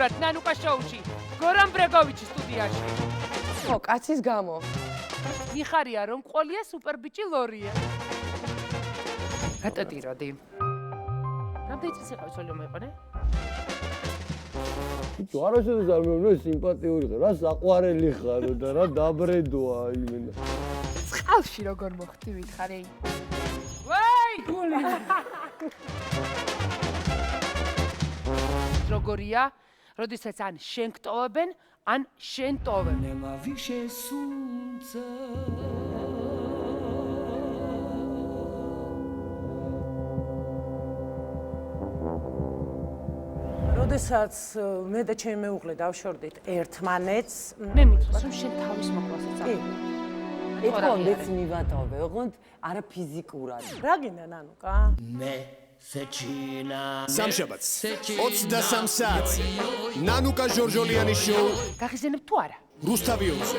ფაქტიურად ნანუკა შოუში გორამ ბრეგოვიჩის სტუდიაში. ხო, კაცის გამო. მიხარია რომ ყოლია სუპერბიჭი ლორია. გატოტიროდი. რამდენი წელი იყავი ცოლი მოიყონე? თუ არასოდეს არ მეუბნე სიმპათიური ხარ, რა საყვარელი ხარ და რა დაბრედოა იმენა. წყალში როგორ მოხდი ვითხარი? ვაი! გული. როგორია, როდესაც ან შენ გტოვებენ, ან შენ ტოვებ. როდესაც მე და ჩემი მეუღლე დავშორდით ერთმანეთს, მე მითხრას რომ შენ თავის მოკლასაც აღარ. ეთქონდეც მივატოვე, ოღონდ არა ფიზიკურად. რა გინდა ნანუკა? მე სეჩინა სამშაბათს 23 საათზე ნანუკა ჟორჟოლიანის შოუ გახიზენებ თუ არა? რუსთავიოზე